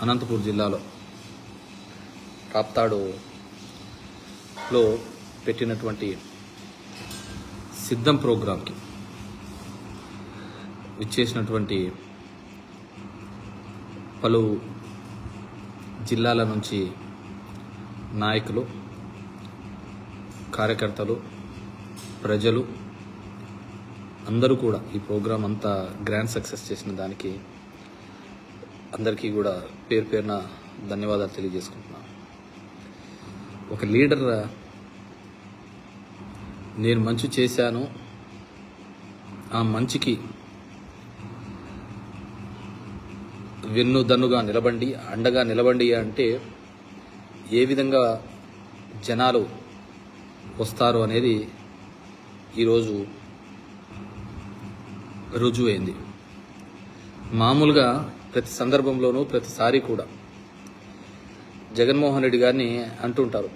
అనంతపూర్ జిల్లాలో రాప్తాడులో పెట్టినటువంటి సిద్ధం ప్రోగ్రాంకి విచ్చేసినటువంటి పలు జిల్లాల నుంచి నాయకులు, కార్యకర్తలు, ప్రజలు అందరూ కూడా ఈ ప్రోగ్రాం అంతా గ్రాండ్ సక్సెస్ చేసిన దానికి అందరికీ కూడా పేరు పేరున ధన్యవాదాలు తెలియజేసుకుంటున్నాను. ఒక లీడర్ నేను మంచి చేశాను, ఆ మంచికి వెన్నుదన్నుగా నిలబండి, అండగా నిలబండి అంటే ఏ విధంగా జనాలు వస్తారు అనేది ఈరోజు రుజువైంది. మామూలుగా ప్రతి సందర్భంలోనూ ప్రతిసారి కూడా జగన్మోహన్ రెడ్డి గారిని అంటుంటారు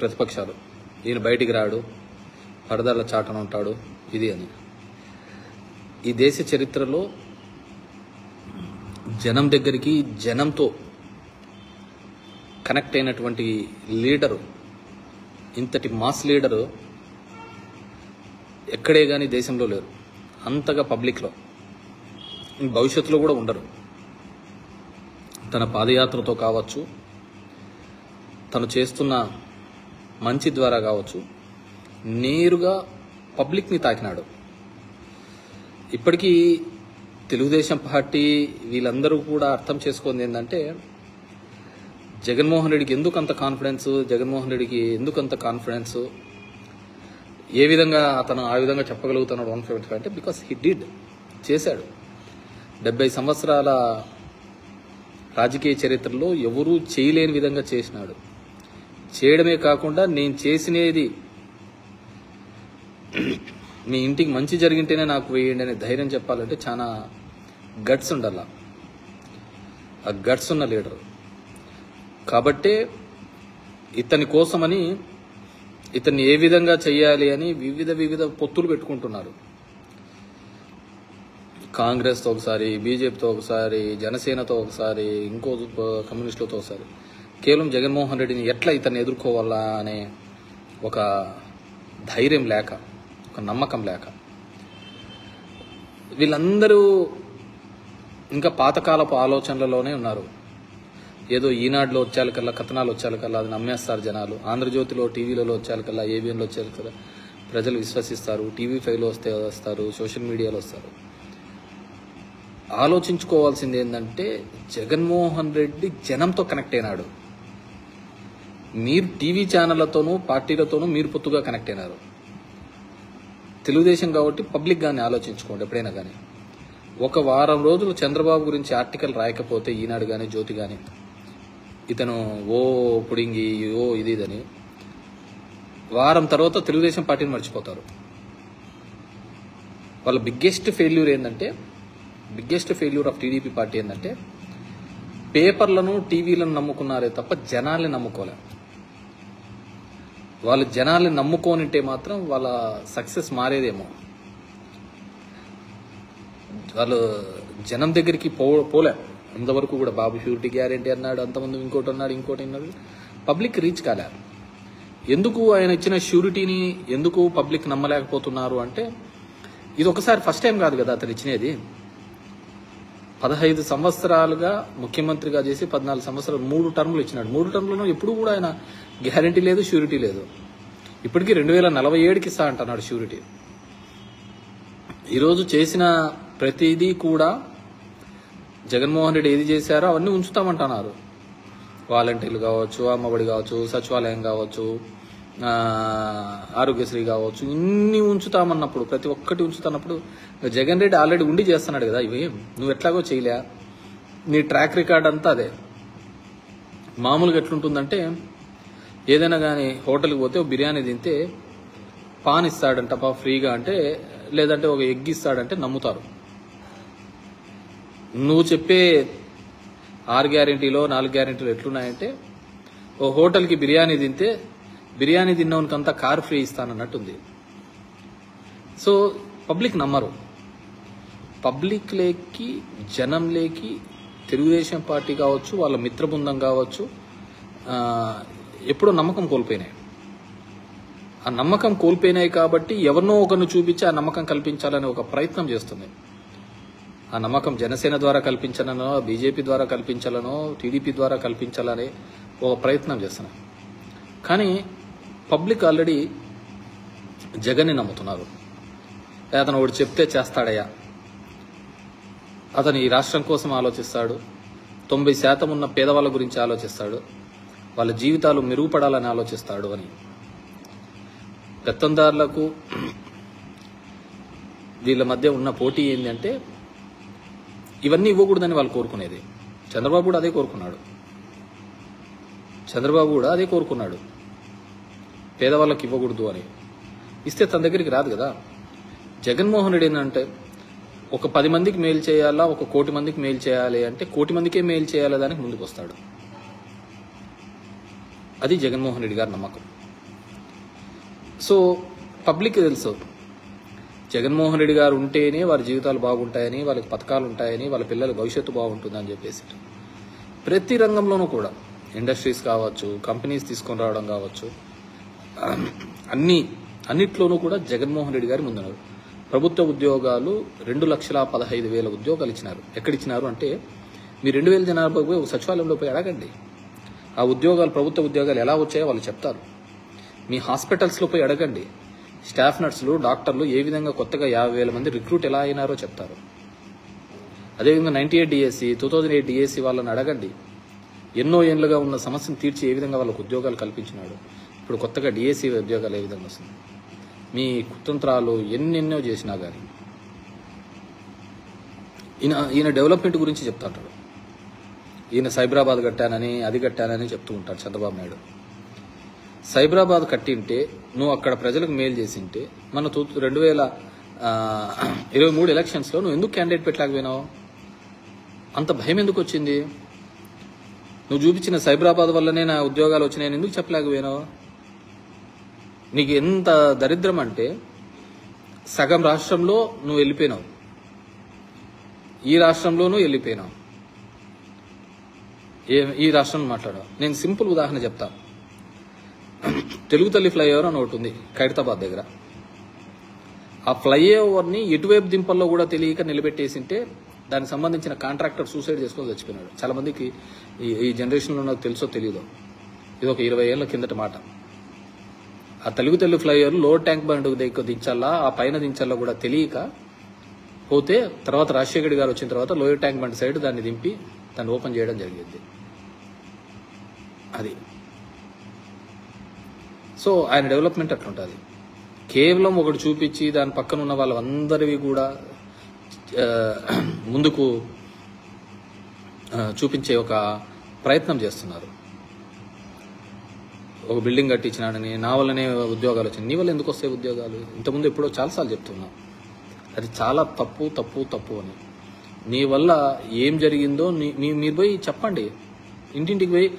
ప్రతిపక్షాలు, ఈయన బయటికి రాడు, పరదాల చాటన ఉంటాడు ఇది అని. ఈ దేశ చరిత్రలో జనం దగ్గరికి, జనంతో కనెక్ట్ అయినటువంటి లీడరు, ఇంతటి మాస్ లీడరు ఎక్కడే కానీ దేశంలో లేరు. అంతగా పబ్లిక్లో భవిష్యత్తులో కూడా ఉండరు. తన పాదయాత్రతో కావచ్చు, తను చేస్తున్న మంచి ద్వారా కావచ్చు, నేరుగా పబ్లిక్ని తాకినాడు. ఇప్పటికీ తెలుగుదేశం పార్టీ వీళ్ళందరూ కూడా అర్థం చేసుకుంది ఏంటంటే, జగన్మోహన్ రెడ్డికి ఎందుకు అంత కాన్ఫిడెన్స్, జగన్మోహన్ రెడ్డికి ఎందుకు అంత కాన్ఫిడెన్స్, ఏ విధంగా అతను ఆ విధంగా చెప్పగలుగుతున్నాడు 175 అంటే బికాస్ హీ డిడ్, చేశాడు. 70 సంవత్సరాల రాజకీయ చరిత్రలో ఎవరూ చేయలేని విధంగా చేసినాడు. చేయడమే కాకుండా నేను చేసినది మీ ఇంటికి మంచి జరిగింటేనే నాకు వేయండి అనే ధైర్యం చెప్పాలంటే చాలా గట్స్ ఉండాల. ఆ గట్స్ ఉన్న లీడర్ కాబట్టే ఇతని కోసమని, ఇతన్ని ఏ విధంగా చెయ్యాలి అని వివిధ పొత్తులు పెట్టుకుంటున్నారు. కాంగ్రెస్తో ఒకసారి, బీజేపీతో ఒకసారి, జనసేనతో ఒకసారి, ఇంకో కమ్యూనిస్టులతో ఒకసారి. కేవలం జగన్మోహన్ రెడ్డిని ఎట్లా ఇతన్ని ఎదుర్కోవాలా అనే ఒక ధైర్యం లేక, ఒక నమ్మకం లేక వీళ్ళందరూ ఇంకా పాతకాలపు ఆలోచనలలోనే ఉన్నారు. ఏదో ఈనాడులో వచ్చేకల్లా, కథనాలు వచ్చేకల్లా అది నమ్మేస్తారు జనాలు. ఆంధ్రజ్యోతిలో, టీవీలలో వచ్చేకల్లా, ఏబిఎన్లో వచ్చేకల్లా ప్రజలు విశ్వసిస్తారు. టీవీ5లో వస్తారు, సోషల్ మీడియాలో వస్తారు. ఆలోచించుకోవాల్సింది ఏంటంటే, జగన్మోహన్ రెడ్డి జనంతో కనెక్ట్ అయినాడు. మీరు టీవీ ఛానళ్లతోనూ, పార్టీలతోనూ మీరు పొత్తుగా కనెక్ట్ అయినారు. తెలుగుదేశం కాబట్టి పబ్లిక్ గాని ఆలోచించుకోండి. ఎప్పుడైనా కానీ ఒక వారం రోజులు చంద్రబాబు గురించి ఆర్టికల్ రాయకపోతే, ఈనాడు కానీ, జ్యోతి కానీ, ఇతను ఓ పుడింగి, ఓ ఇది ఇదని, వారం తర్వాత తెలుగుదేశం పార్టీని మర్చిపోతారు. వాళ్ళ biggest failure of TDP party ఏంటంటే, పేపర్లను, టీవీలను నమ్ముకున్నారే తప్ప జనాల్ని నమ్ముకోలే. వాళ్ళు జనాల్ని నమ్ముకోనింటే మాత్రం వాళ్ళ సక్సెస్ మారేదేమో. వాళ్ళు జనం దగ్గరికి పోలే అంతవరకు కూడా. బాబు షూరిటీ గ్యారెంటీ అన్నాడు, అంతమంది ఇంకోటి అన్నాడు. పబ్లిక్ రీచ్ కాలే. ఎందుకు ఆయన ఇచ్చిన షూరిటీని ఎందుకు పబ్లిక్ నమ్మలేకపోతున్నారు అంటే, ఇది ఒకసారి ఫస్ట్ టైం కాదు కదా అతను ఇచ్చినది. 15 సంవత్సరాలుగా ముఖ్యమంత్రిగా చేసి 14 సంవత్సరాలు 3 టర్ములు ఇచ్చినాడు. 3 టర్ములను ఎప్పుడు కూడా ఆయన గ్యారెంటీ లేదు, షూరిటీ లేదు. ఇప్పటికీ 2047కి ఇస్తా అంటున్నాడు షూరిటీ. ఈరోజు చేసిన ప్రతిదీ కూడా జగన్మోహన్ రెడ్డి ఏది చేశారో అవన్నీ ఉంచుతామంటున్నారు. వాలంటీర్లు కావచ్చు, అమ్మఒడి కావచ్చు, సచివాలయం కావచ్చు, ఆరోగ్యశ్రీ కావచ్చు, ఇన్ని ఉంచుతామన్నప్పుడు, ప్రతి ఒక్కటి ఉంచుతున్నప్పుడు జగన్ రెడ్డి ఆల్రెడీ ఉండి చేస్తున్నాడు కదా. ఇవి నువ్వు ఎట్లాగో చేయలే, నీ ట్రాక్ రికార్డ్ అంతా అదే. మామూలుగా ఎట్లుంటుందంటే, ఏదైనా కానీ హోటల్కి పోతే బిర్యానీ తింటే పాన్ ఇస్తాడంట ఫ్రీగా అంటే, లేదంటే ఒక ఎగ్ ఇస్తాడంటే నమ్ముతారు. నువ్వు చెప్పే 6 గ్యారెంటీలో 4 గ్యారెంటీలు ఎట్లున్నాయంటే, ఓ హోటల్కి బిర్యానీ తింటే బిర్యానీ తిన్నవనికంతా కారు ఫ్రీ ఇస్తానన్నట్టుంది. సో పబ్లిక్ నమ్మరు. పబ్లిక్ లేకి, జనం లేకి తెలుగుదేశం పార్టీ కావచ్చు, వాళ్ళ మిత్ర బృందం కావచ్చు, ఎప్పుడో నమ్మకం కోల్పోయినాయి. ఆ నమ్మకం కోల్పోయినాయి కాబట్టి ఎవరినో ఒకరిని చూపించి ఆ నమ్మకం కల్పించాలని ఒక ప్రయత్నం చేస్తుంది. ఆ నమ్మకం జనసేన ద్వారా కల్పించాలనో, బీజేపీ ద్వారా కల్పించాలనో, టీడీపీ ద్వారా కల్పించాలనే ఒక ప్రయత్నం చేస్తున్నాయి. కానీ పబ్లిక్ ఆల్రెడీ జగన్ని నమ్ముతున్నారు. అతను ఒకటి చెప్తే చేస్తాడయ్యా, అతను ఈ రాష్ట్రం కోసం ఆలోచిస్తాడు, 90% ఉన్న పేదవాళ్ళ గురించి ఆలోచిస్తాడు, వాళ్ళ జీవితాలు మెరుగుపడాలని ఆలోచిస్తాడు అని. పెత్తందారులకు వీళ్ళ మధ్య ఉన్న పోటీ ఏంటంటే ఇవన్నీ ఇవ్వకూడదని వాళ్ళు కోరుకునేది. చంద్రబాబు కూడా అదే కోరుకున్నాడు, పేదవాళ్ళకి ఇవ్వకూడదు అని. ఇస్తే తన దగ్గరికి రాదు కదా. జగన్మోహన్ రెడ్డి ఏంటంటే ఒక 10 మందికి మేలు చేయాలా, ఒక 1 కోటి మందికి మేలు చేయాలి అంటే 1 కోటి మందికే మేలు చేయాలా దానికి ముందుకు వస్తాడు. అది జగన్మోహన్ రెడ్డి గారి నమ్మకం. సో పబ్లిక్ తెలుసు జగన్మోహన్ రెడ్డి గారు ఉంటేనే వారి జీవితాలు బాగుంటాయని, వాళ్ళకి పథకాలు ఉంటాయని, వాళ్ళ పిల్లల భవిష్యత్తు బాగుంటుందని చెప్పేసి ప్రతి రంగంలోనూ కూడా ఇండస్ట్రీస్ కావచ్చు, కంపెనీస్ తీసుకొని రావడం కావచ్చు, అన్నిట్లోనూ కూడా జగన్మోహన్ రెడ్డి గారి ముందున్నారు. ప్రభుత్వ ఉద్యోగాలు 2,15,000 ఉద్యోగాలు ఇచ్చినారు. ఎక్కడిచ్చినారు అంటే మీ 2,000 జనాభా పోయి ఒక సచివాలయంలో పోయి అడగండి. ఆ ఉద్యోగాలు, ప్రభుత్వ ఉద్యోగాలు ఎలా వచ్చాయో వాళ్ళు చెప్తారు. మీ హాస్పిటల్స్లో పోయి అడగండి. స్టాఫ్ నర్సులు, డాక్టర్లు ఏ విధంగా కొత్తగా 50,000 మంది రిక్రూట్ ఎలా అయినారో చెప్తారు. అదేవిధంగా 98 డిఎస్సి, 2008 డిఎస్సి వాళ్ళని అడగండి. ఎన్నో ఏళ్లుగా ఉన్న సమస్యను తీర్చి ఏ విధంగా వాళ్ళకు ఉద్యోగాలు కల్పించినాడు. ఇప్పుడు కొత్తగా డిఎస్సి ఉద్యోగాలు ఏ విధంగా వస్తుంది. మీ కుతంత్రాలు ఎన్నెన్నో చేసినా కానీ ఈయన డెవలప్మెంట్ గురించి చెప్తా ఉంటాడు. ఈయన సైబరాబాద్ కట్టానని, అది కట్టానని చెప్తూ ఉంటాడు చంద్రబాబు నాయుడు. సైబరాబాద్ కట్టింటే నువ్వు అక్కడ ప్రజలకు మేలు చేసింటే మన 2023 ఎలక్షన్స్లో నువ్వు ఎందుకు క్యాండిడేట్ పెట్టలేకపోయినావు? అంత భయం ఎందుకు వచ్చింది? నువ్వు చూపించిన సైబరాబాద్ వల్లనే నా ఉద్యోగాలు వచ్చినాయని ఎందుకు చెప్పలేకపోయినావు? నీకు ఎంత దరిద్రం అంటే సగం రాష్ట్రంలో నువ్వు వెళ్ళిపోయినావు, ఈ రాష్ట్రంలోనూ వెళ్ళిపోయినావు. ఈ రాష్ట్రం మాట్లాడావు. నేను సింపుల్ ఉదాహరణ చెప్తా. తెలుగు తల్లి ఫ్లైఓవర్ అని ఒకటి ఉంది ఖైరతాబాద్ దగ్గర. ఆ ఫ్లైఓవర్ని ఎటువైపు దింపల్లో కూడా తెలియక నిలబెట్టేసింటే దానికి సంబంధించిన కాంట్రాక్టర్ సూసైడ్ చేసుకొని చచ్చిపోయినాడు. చాలా మందికి ఈ జనరేషన్లో నాకు తెలుసో తెలియదో, ఇది ఒక 20 ఏళ్ల కిందట మాట. ఆ తెలుగు తల్లి ఫ్లైఓవర్ లోడ్ ట్యాంక్ బండ్ దగ్గర దించాలా, ఆ పైన దించాలా కూడా తెలియక పోతే తర్వాత రాజశేఖర్ గారు వచ్చిన తర్వాత లోయర్ ట్యాంక్ బండ్ సైడ్ దాన్ని దింపి దాన్ని ఓపెన్ చేయడం జరిగింది. అది సో ఆయన డెవలప్మెంట్ అట్లుంటుంది. కేవలం ఒకటి చూపించి దాని పక్కన ఉన్న వాళ్ళందరివి కూడా ముందుకు చూపించే ఒక ప్రయత్నం చేస్తున్నారు. ఒక బిల్డింగ్ కట్టించినాడని, నా వల్లనే ఉద్యోగాలు వచ్చినాయి. నీ వల్ల ఎందుకు వస్తాయి ఉద్యోగాలు? ఇంతకుముందు ఎప్పుడో చాలాసార్లు చెప్తున్నా. అది చాలా తప్పు అని. నీ వల్ల ఏం జరిగిందో మీరు పోయి చెప్పండి. ఇంటింటికి పోయి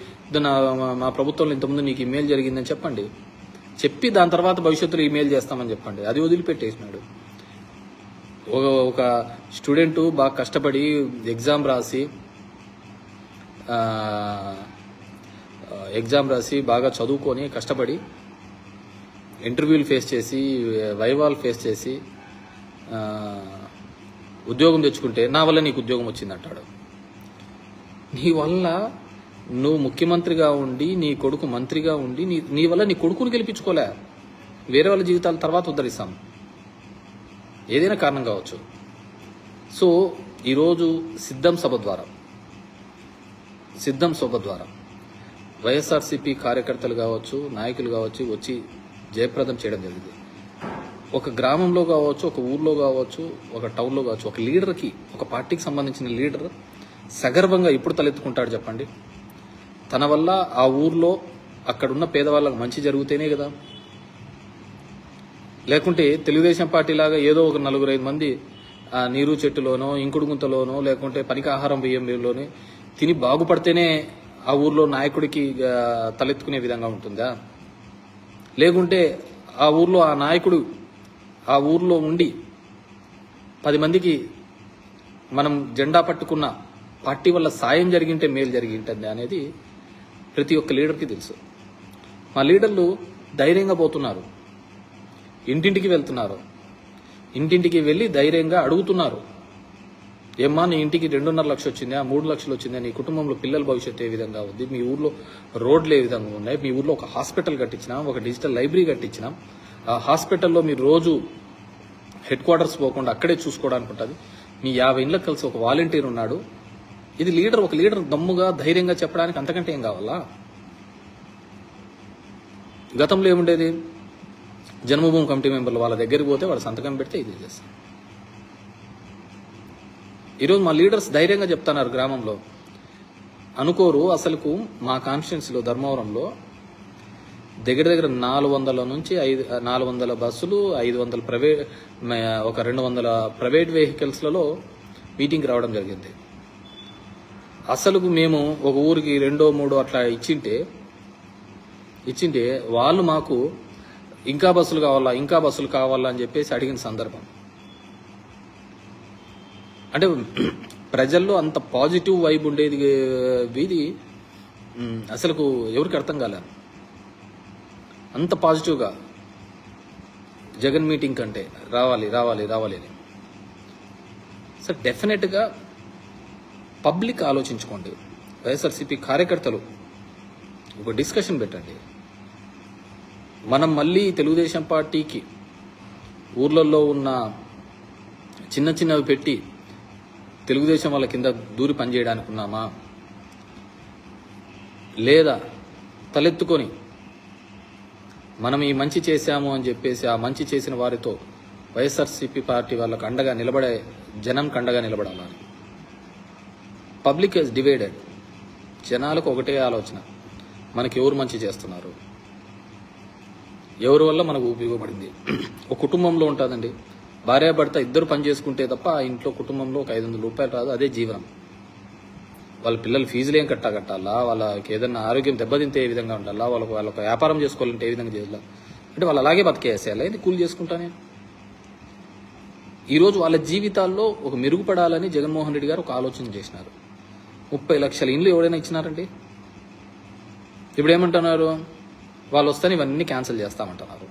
మా ప్రభుత్వంలో ఇంతకుముందు నీకు ఇమెయిల్ జరిగిందని చెప్పండి. చెప్పి దాని తర్వాత భవిష్యత్తులో ఇమెయిల్ చేస్తామని చెప్పండి. అది వదిలిపెట్టేసినాడు. ఒక స్టూడెంట్ బాగా కష్టపడి ఎగ్జామ్ రాసి బాగా చదువుకొని కష్టపడి ఇంటర్వ్యూలు ఫేస్ చేసి, వైవాలు ఫేస్ చేసి ఉద్యోగం తెచ్చుకుంటే నా వల్ల నీకు ఉద్యోగం వచ్చిందంటాడు. నీ వల్ల నువ్వు ముఖ్యమంత్రిగా ఉండి, నీ కొడుకు మంత్రిగా ఉండి, నీ వల్ల నీ కొడుకుని గెలిపించుకోలే. వేరే వాళ్ళ జీవితాల తర్వాత ఉద్ధరిస్తాం, ఏదైనా కారణం కావచ్చు. సో ఈరోజు సిద్ధం సభ ద్వారా వైఎస్ఆర్సీపీ కార్యకర్తలు కావచ్చు, నాయకులు కావచ్చు వచ్చి జయప్రదం చేయడం జరిగింది. ఒక గ్రామంలో కావచ్చు, ఒక ఊర్లో కావచ్చు, ఒక టౌన్లో కావచ్చు, ఒక లీడర్కి, ఒక పార్టీకి సంబంధించిన లీడర్ సగర్వంగా ఎప్పుడు తలెత్తుకుంటాడు చెప్పండి? తన వల్ల ఆ ఊర్లో అక్కడున్న పేదవాళ్ళకు మంచి జరుగుతేనే కదా. లేకుంటే తెలుగుదేశం పార్టీ లాగా ఏదో ఒక 4-5 మంది నీరు చెట్టులోనో, ఇంకుడు గుంతలోనో, లేకుంటే పనికి ఆహారం బియ్యంలోనే తిని బాగుపడితేనే ఆ ఊర్లో నాయకుడికి తలెత్తుకునే విధంగా ఉంటుందా? లేకుంటే ఆ ఊర్లో ఆ నాయకుడు ఆ ఊర్లో ఉండి 10 మందికి మనం జెండా పట్టుకున్న పార్టీ వల్ల సాయం జరిగింటే మేలు జరిగింటుంది అనేది ప్రతి ఒక్క లీడర్కి తెలుసు. మా లీడర్లు ధైర్యంగా పోతున్నారు, ఇంటింటికి వెళ్తున్నారు, ఇంటింటికి వెళ్ళి ధైర్యంగా అడుగుతున్నారు, ఏమ్మా నీ ఇంటికి 2.5 లక్షలు వచ్చిందా, 3 లక్షలు వచ్చిందా, నీ కుటుంబంలో పిల్లల భవిష్యత్తు ఏ విధంగా ఉంది, మీ ఊర్లో రోడ్లు ఏ విధంగా ఉన్నాయి, మీ ఊర్లో ఒక హాస్పిటల్ కట్టించినా, ఒక డిజిటల్ లైబ్రరీ కట్టించినా, ఆ హాస్పిటల్లో మీరు రోజు హెడ్ క్వార్టర్స్ పోకుండా అక్కడే చూసుకోవడానికి ఉంటుంది, మీ 50 ఇళ్ళకి కలిసి ఒక వాలంటీర్ ఉన్నాడు. ఇది ఒక లీడర్ దమ్ముగా ధైర్యంగా చెప్పడానికి అంతకంటే ఏం కావాలా? గతంలో ఏముండేది, జన్మభూమి కమిటీ మెంబర్లు వాళ్ళ దగ్గరికి పోతే వాళ్ళు సంతకం పెడితే ఇది చేస్తారు. ఈరోజు మా లీడర్స్ ధైర్యంగా చెప్తున్నారు, గ్రామంలో అనుకోరు. అసలుకు మా కాన్స్టిట్యున్సీలో ధర్మవరంలో దగ్గర 400 నుంచి 400 బస్సులు, 500 ప్రైవేట్, ఒక 200 ప్రైవేట్ వెహికల్స్లలో మీటింగ్కి రావడం జరిగింది. అసలుకు మేము ఒక ఊరికి 2-3 అట్లా ఇచ్చింటే వాళ్ళు మాకు ఇంకా బస్సులు కావాలా అని చెప్పేసి అడిగిన సందర్భం. అంటే ప్రజల్లో అంత పాజిటివ్ వైబ్ ఉండేది వీధి అసలుకు ఎవరికి అర్థం కాలేదు. అంత పాజిటివ్గా జగన్ మీటింగ్ కంటే రావాలి అని. సార్ డెఫినెట్గా పబ్లిక్ ఆలోచించుకోండి. వైఎస్ఆర్సీపీ కార్యకర్తలు ఒక డిస్కషన్ పెట్టండి. మనం మళ్ళీ తెలుగుదేశం పార్టీకి ఊర్లలో ఉన్న చిన్నవి పెట్టి తెలుగుదేశం వాళ్ళ కింద దూరి పనిచేయడానికి ఉన్నామా, లేదా తలెత్తుకొని మనం ఈ మంచి చేశాము అని చెప్పేసి ఆ మంచి చేసిన వారితో వైఎస్ఆర్సీపీ పార్టీ వాళ్ళకు అండగా నిలబడే జనంకి అండగా నిలబడాలని. Public is divided. జనాలకు ఒకటే ఆలోచన, మనకి ఎవరు మంచి చేస్తున్నారు, ఎవరి వల్ల మనకు ఉపయోగపడింది. ఒక కుటుంబంలో ఉంటుందండి, భార్యాభర్త ఇద్దరు పని చేసుకుంటే తప్ప ఆ ఇంట్లో కుటుంబంలో ఒక 500 రూపాయలు రాదు. అదే జీవనం. వాళ్ళ పిల్లలు ఫీజులు ఏం కట్టాలా, వాళ్ళకి ఏదైనా ఆరోగ్యం దెబ్బతింటే ఏ విధంగా ఉండాలా, వాళ్ళకి వ్యాపారం చేసుకోవాలంటే ఏ విధంగా చేయాలా, అంటే వాళ్ళు అలాగే బతికేసేయాలి. ఇది కూలి చేసుకుంటానే. ఈరోజు వాళ్ళ జీవితాల్లో ఒక మెరుగుపడాలని జగన్మోహన్ రెడ్డి గారు ఒక ఆలోచన చేసినారు. 30 లక్షల ఇండ్లు ఎవరైనా ఇచ్చినారండి? ఇప్పుడు ఏమంటున్నారు, వాళ్ళు వస్తాను ఇవన్నీ క్యాన్సిల్ చేస్తామంటున్నారు.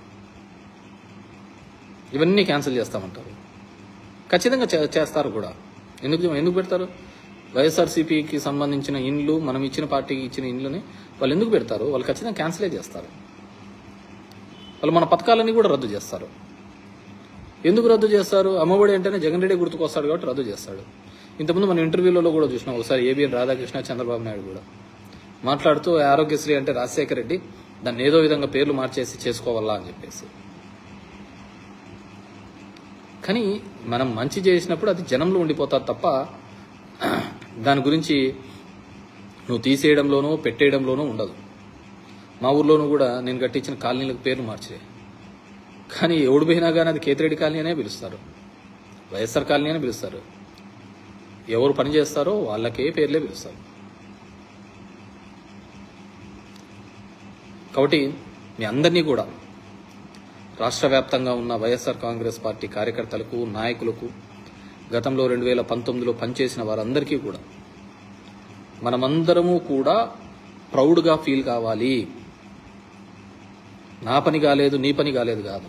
ఖచ్చితంగా చేస్తారు కూడా. ఎందుకు పెడతారు? వైఎస్ఆర్సీపీకి సంబంధించిన ఇండ్లు, మనం ఇచ్చిన పార్టీకి ఇచ్చిన ఇండ్లని వాళ్ళు ఎందుకు పెడతారు? వాళ్ళు ఖచ్చితంగా క్యాన్సిలే చేస్తారు. వాళ్ళు మన పథకాలన్నీ కూడా రద్దు చేస్తారు. ఎందుకు రద్దు చేస్తారు? అమ్మఒడి అంటేనే జగన్ రెడ్డి గుర్తుకొస్తాడు కాబట్టి రద్దు చేస్తాడు. ఇంతకుముందు మన ఇంటర్వ్యూలలో కూడా చూసినాం. ఒకసారి ఏబిఎన్ రాధాకృష్ణ, చంద్రబాబు నాయుడు కూడా మాట్లాడుతూ ఆరోగ్యశ్రీ అంటే రాజశేఖర రెడ్డి దాన్ని ఏదో విధంగా పేర్లు మార్చేసి చేసుకోవాలా అని చెప్పేసి. కానీ మనం మంచి చేసినప్పుడు అది జనంలో ఉండిపోతారు తప్ప దాని గురించి నువ్వు తీసేయడంలోనో పెట్టేయడంలోనూ ఉండదు. మా ఊర్లోనూ కూడా నేను కట్టించిన కాలనీలకు పేర్లు మార్చే, కానీ ఎవడు పోయినా కానీ అది కేతిరెడ్డి కాలనీ అనే పిలుస్తారు, వైఎస్ఆర్ కాలనీ అని పిలుస్తారు. ఎవరు పని చేస్తారో వాళ్ళకే పేర్లే పిలుస్తారు. కాబట్టి మీ అందరినీ కూడా రాష్ట్ర వ్యాప్తంగా ఉన్న వైఎస్ఆర్ కాంగ్రెస్ పార్టీ కార్యకర్తలకు, నాయకులకు, గతంలో 2019లో పనిచేసిన వారందరికీ కూడా మనమందరము కూడా ప్రౌడ్గా ఫీల్ కావాలి. నా పని కాలేదు, నీ పని కాలేదు కాదు.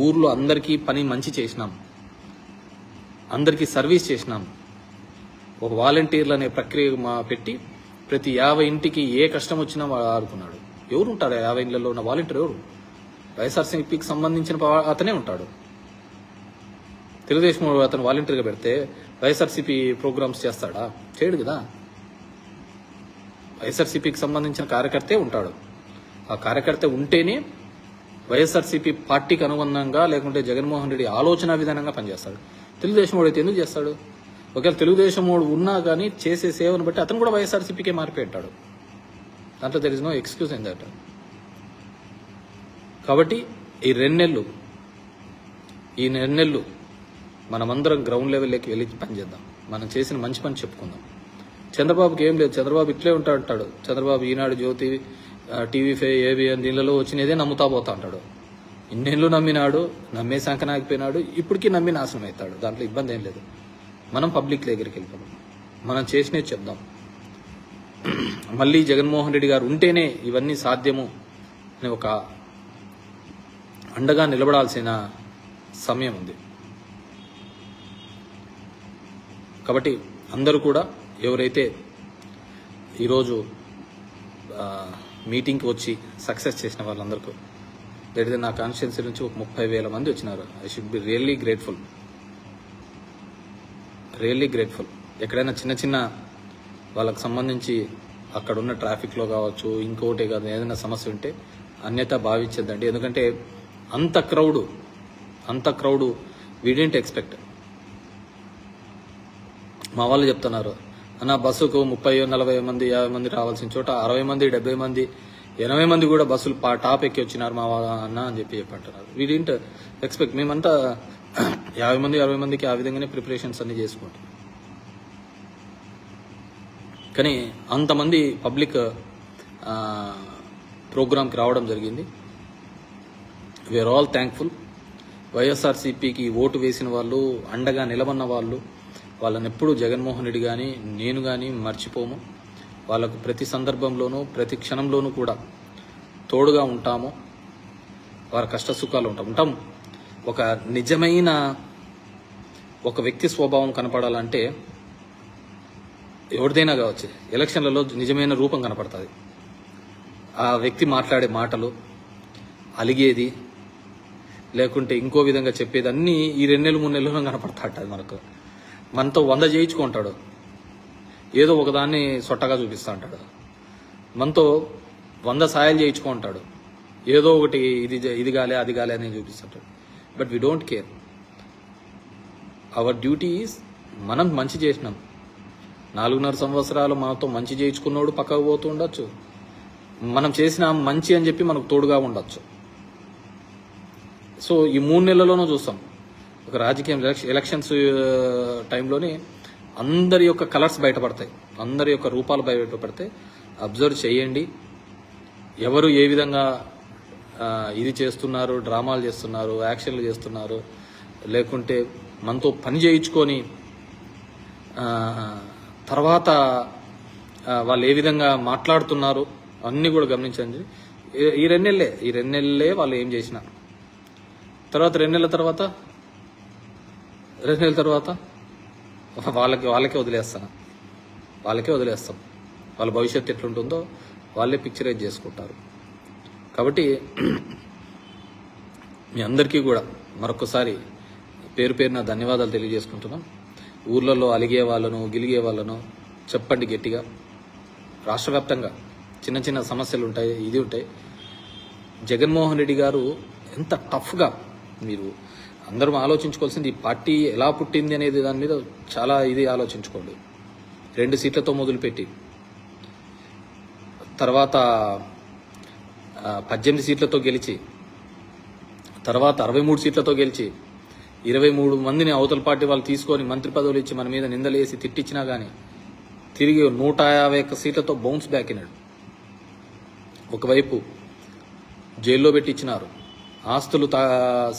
ఊర్లో అందరికీ పని మంచి చేసినాం, అందరికీ సర్వీస్ చేసినాం. ఒక వాలంటీర్లు అనే ప్రక్రియ పెట్టి ప్రతి 50 ఇంటికి ఏ కష్టం వచ్చినా ఆడుకున్నాడు. ఎవరు ఉంటారు 50 ఇళ్లలో ఉన్న వాలంటీర్? ఎవరు? వైఎస్ఆర్సీపీకి సంబంధించిన అతనే ఉంటాడు. తెలుగుదేశం అతను వాలంటీర్గా పెడితే వైఎస్ఆర్సీపీ ప్రోగ్రామ్స్ చేస్తాడా? చేయడు కదా. వైఎస్ఆర్సీపీకి సంబంధించిన కార్యకర్తే ఉంటాడు. ఆ కార్యకర్త ఉంటేనే వైఎస్ఆర్సీపీ పార్టీకి అనుబంధంగా, లేకుంటే జగన్మోహన్ రెడ్డి ఆలోచన విధానంగా పనిచేస్తాడు. తెలుగుదేశం వాడు అయితే ఎందుకు చేస్తాడు? ఒకవేళ తెలుగుదేశం వాడు ఉన్నా కానీ చేసే సేవను బట్టి అతను కూడా వైఎస్ఆర్సీపీకే మారిపోయి ఉంటాడు. దాంట్లో there is no excuse in that. కాబట్టి ఈ 2 నెలలు మనమందరం గ్రౌండ్ లెవెల్లోకి వెళ్ళి పనిచేద్దాం. మనం చేసిన మంచి పని చెప్పుకుందాం. చంద్రబాబుకి ఏం లేదు, చంద్రబాబు ఇట్లే ఉంటాడు. చంద్రబాబు ఈనాడు, జ్యోతి, టీవీ5, ఏబిఎన్ దీనిలో వచ్చినదే నమ్ముతా పోతా ఉంటాడు. ఇన్నేళ్ళు నమ్మినాడు, నమ్మే సంకనాగిపోయినాడు, ఇప్పటికీ నమ్మి నాశనం అవుతాడు. దాంట్లో ఇబ్బంది ఏం లేదు. మనం పబ్లిక్ దగ్గరికి వెళ్ళిపోతాం. మనం చేసినవి చెప్దాం. మళ్ళీ జగన్మోహన్ రెడ్డి గారు ఉంటేనే ఇవన్నీ సాధ్యము అని ఒక అండగా నిలబడాల్సిన సమయం ఉంది. కాబట్టి అందరూ కూడా ఎవరైతే ఈరోజు మీటింగ్కి వచ్చి సక్సెస్ చేసిన వాళ్ళందరికీ లేదా నా కాన్స్టిట్యున్సీ నుంచి ఒక 30,000 మంది వచ్చినారు. I should be really grateful. ఎక్కడైనా చిన్న చిన్న వాళ్ళకు సంబంధించి అక్కడ ఉన్న ట్రాఫిక్లో కావచ్చు, ఇంకోటి కాదు, ఏదైనా సమస్య ఉంటే అన్యత భావించద్దండి. ఎందుకంటే అంత క్రౌడ్ వీ డిడ్ంట్ ఎక్స్పెక్ట్. మా వాళ్ళు చెప్తున్నారు, అన్న బస్సుకు 30-40 మంది 50 మంది రావాల్సిన చోట 60 మంది 70 మంది 80 మంది కూడా బస్సులు టాప్ ఎక్కి వచ్చినారు మా అన్న అని చెప్పంటున్నారు. We didn't expect. మేమంతా 50 మంది 60 మందికి ఆ విధంగానే ప్రిపరేషన్స్ అన్ని చేసుకుంటాం. కానీ అంతమంది పబ్లిక్ ప్రోగ్రామ్కి రావడం జరిగింది. We are all thankful. వైఎస్ఆర్సీపీకి ఓటు వేసిన వాళ్ళు, అండగా నిలబడిన వాళ్ళని ఎప్పుడూ జగన్మోహన్ రెడ్డి కానీ నేను కానీ మర్చిపోము. వాళ్ళకు ప్రతి సందర్భంలోనూ ప్రతి క్షణంలోనూ కూడా తోడుగా ఉంటాము. వారి కష్ట సుఖాలు ఉంటాం. ఒక నిజమైన ఒక వ్యక్తి స్వభావం కనపడాలంటే ఎవరిదైనా కావచ్చు, ఎలక్షన్లలో నిజమైన రూపం కనపడుతుంది. ఆ వ్యక్తి మాట్లాడే మాటలు, అలిగేది, లేకుంటే ఇంకో విధంగా చెప్పేది అన్నీ ఈ 2 నెలలు 3 నెలల్లో కనపడతాడు. మనతో 100 చేయించుకుంటాడు, ఏదో ఒకదాన్ని సొట్టగా చూపిస్తూ ఉంటాడు. మనతో 100 సాయాలు చేయించుకుంటాడు, ఏదో ఒకటి ఇది గాలే అది గాలే అని చూపిస్తుంటాడు. But we don't care. Our duty is మనం మంచి చేసినాం. 4.5 సంవత్సరాలు మనతో మంచి చేయించుకున్నోడు పక్కకు పోతూ ఉండొచ్చు, మనం చేసిన మంచి అని చెప్పి మనకు తోడుగా ఉండొచ్చు. సో ఈ 3 నెలల్లోనూ చూస్తాం, ఒక రాజకీయం ఎలక్షన్స్ టైంలోనే అందరి యొక్క కలర్స్ బయటపడతాయి, అందరి యొక్క రూపాలు బయటపడతాయి. అబ్జర్వ్ చేయండి, ఎవరు ఏ విధంగా ఇది చేస్తున్నారు, డ్రామాలు చేస్తున్నారు, యాక్షన్లు చేస్తున్నారు, లేకుంటే మనతో పని చేయించుకొని తర్వాత వాళ్ళు ఏ విధంగా మాట్లాడుతున్నారు అన్నీ కూడా గమనించండి. ఈ 2 నెలలే వాళ్ళు ఏం చేసిన తర్వాత 2 నెలల తర్వాత వాళ్ళకే వదిలేస్తాం. వాళ్ళ భవిష్యత్తు ఎట్లుంటుందో వాళ్ళే పిక్చరైజ్ చేసుకుంటారు. కాబట్టి మీ అందరికీ కూడా మరొకసారి పేరున ధన్యవాదాలు తెలియజేసుకుంటున్నాం. ఊర్లలో అలిగే వాళ్ళను, గిలిగే వాళ్ళను చెప్పండి గట్టిగా. రాష్ట్ర వ్యాప్తంగా చిన్న చిన్న సమస్యలు ఉంటాయి, ఇది ఉంటాయి. జగన్మోహన్ రెడ్డి గారు ఎంత టఫ్గా, మీరు అందరూ ఆలోచించుకోవాల్సింది ఈ పార్టీ ఎలా పుట్టింది అనేది దాని మీద చాలా ఇది ఆలోచించుకోండి. 2 సీట్లతో మొదలుపెట్టి తర్వాత 18 సీట్లతో గెలిచి తర్వాత 63 సీట్లతో గెలిచి 23 మందిని అవతల పార్టీ వాళ్ళు తీసుకొని మంత్రి పదవులు ఇచ్చి మన మీద నిందలేసి తిట్టించినా కానీ తిరిగి 151 సీట్లతో బౌన్స్ బ్యాక్ అయినాడు. ఒకవైపు జైల్లో పెట్టించినారు, ఆస్తులు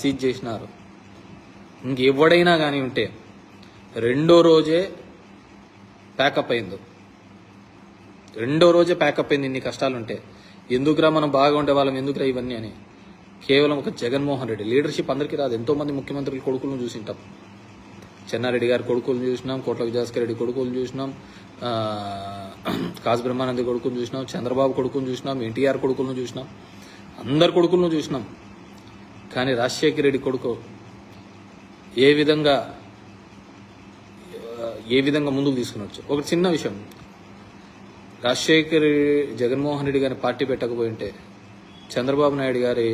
సీజ్ చేసినారు. ఇంకెవడైనా కానీ ఉంటే రెండో రోజే ప్యాకప్ అయింది. ఇన్ని కష్టాలుంటే ఎందుకురా మనం బాగా ఉండే వాళ్ళం, ఎందుకురా ఇవన్నీ అని కేవలం ఒక జగన్మోహన్ రెడ్డి లీడర్షిప్ అందరికీ రాదు. ఎంతోమంది ముఖ్యమంత్రుల కొడుకులను చూసింటాం. చెన్నారెడ్డి గారి కొడుకులను చూసినాం, కోట్ల విజయభాస్కర్ రెడ్డి కొడుకులను చూసినాం, కాసు బ్రహ్మానంద కొడుకులను చూసినాం, చంద్రబాబు కొడుకులను చూసినాం, ఎన్టీఆర్ కొడుకులను చూసినాం, అందరి కొడుకులను చూసినాం. కానీ రాజశేఖర రెడ్డి కొడుకు ఏ విధంగా ముందుకు తీసుకునొచ్చు. ఒక చిన్న విషయం, జగన్మోహన్ రెడ్డి గారిని పార్టీ పెట్టకపోయి ఉంటే చంద్రబాబు నాయుడు గారి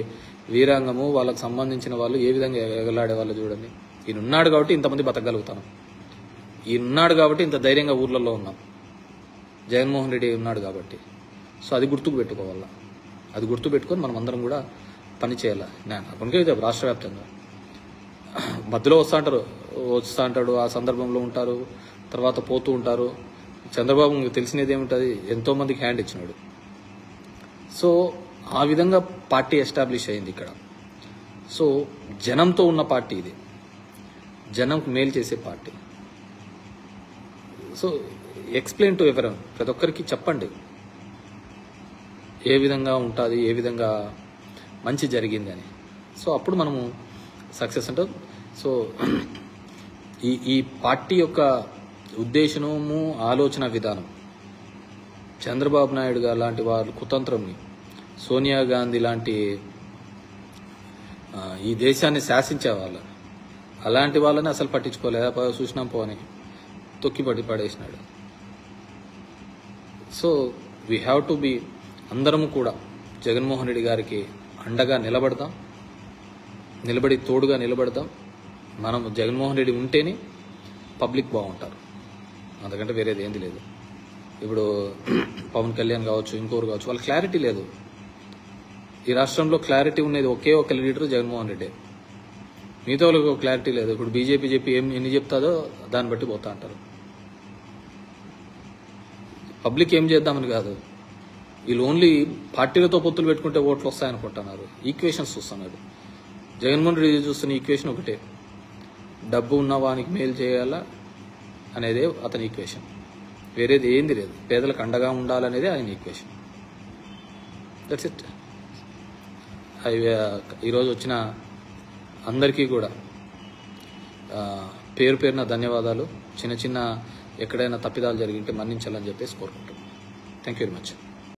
వీరాంగము, వాళ్ళకు సంబంధించిన వాళ్ళు ఏ విధంగా ఎగలాడే వాళ్ళు చూడండి. ఈయన ఉన్నాడు కాబట్టి ఇంతమంది బతకగలుగుతాను, ఈయన ఉన్నాడు కాబట్టి ఇంత ధైర్యంగా ఊర్లలో ఉన్నాం. జగన్మోహన్ రెడ్డి ఉన్నాడు కాబట్టి. సో అది గుర్తుకు పెట్టుకోవాలా, అది గుర్తుపెట్టుకొని మనం అందరం కూడా పని చేయాలి. నేను అప్పటికే రాష్ట్ర వ్యాప్తంగా మధ్యలో వస్తూ ఉంటాడు, ఆ సందర్భంలో ఉంటారు, తర్వాత పోతూ ఉంటారు. చంద్రబాబు తెలిసినది ఏముంటుంది, ఎంతో మందికి హ్యాండ్ ఇచ్చినాడు. సో ఆ విధంగా పార్టీ ఎస్టాబ్లిష్ అయింది ఇక్కడ. సో జనంతో ఉన్న పార్టీ ఇది, జనంకు మేలు చేసే పార్టీ. సో ఎక్స్ప్లెయిన్ టు ఎవరన్, ప్రతి ఒక్కరికి చెప్పండి ఏ విధంగా ఉంటుంది, ఏ విధంగా మంచి జరిగింది అని. సో అప్పుడు మనము సక్సెస్ ఉంటుంది. సో ఈ పార్టీ యొక్క ఉద్దేశము, ఆలోచన విధానం, చంద్రబాబు నాయుడు గారు లాంటి వారు కుతంత్రంని, సోనియా గాంధీ లాంటి ఈ దేశాన్ని శాసించే వాళ్ళు, అలాంటి వాళ్ళని అసలు పట్టించుకోలేదా, చూసినాం పోని తొక్కిపడి పడేసినాడు. So we have to be, అందరము కూడా జగన్మోహన్ రెడ్డి గారికి అండగా నిలబడదాం, నిలబడి తోడుగా నిలబడదాం. మనం జగన్మోహన్ రెడ్డి ఉంటేనే పబ్లిక్ బాగుంటారు, అంతకంటే వేరేది ఏంది లేదు. ఇప్పుడు పవన్ కళ్యాణ్ కావచ్చు, ఇంకోరు కావచ్చు, వాళ్ళ క్లారిటీ లేదు. ఈ రాష్ట్రంలో క్లారిటీ ఉన్నది ఒకే ఒక లీడర్ జగన్మోహన్ రెడ్డి, మిగతా వాళ్ళకి క్లారిటీ లేదు. ఇప్పుడు బీజేపీ చెప్పి ఎన్ని చెప్తాదో దాన్ని బట్టి పోతా అంటారు. పబ్లిక్ ఏం చేద్దామని కాదు, వీళ్ళు ఓన్లీ పార్టీలతో పొత్తులు పెట్టుకుంటే ఓట్లు వస్తాయనుకుంటున్నారు. ఈక్వేషన్స్ చూస్తున్నారు. జగన్మోహన్ రెడ్డి చూస్తున్న ఈక్వేషన్ ఒకటే, డబ్బు ఉన్నవానికి మేలు చేయాలా అనేదే అతని ఈక్వేషన్, వేరేది ఏంది లేదు. పేదలకు అండగా ఉండాలనేదే ఆయన ఈక్వేషన్. That's it. ఈరోజు వచ్చిన అందరికీ కూడా పేరు పేరున ధన్యవాదాలు. చిన్న చిన్న ఎక్కడైనా తప్పిదాలు జరిగింటే మన్నించాలని చెప్పేసి కోరుకుంటున్నాను. Thank you very much.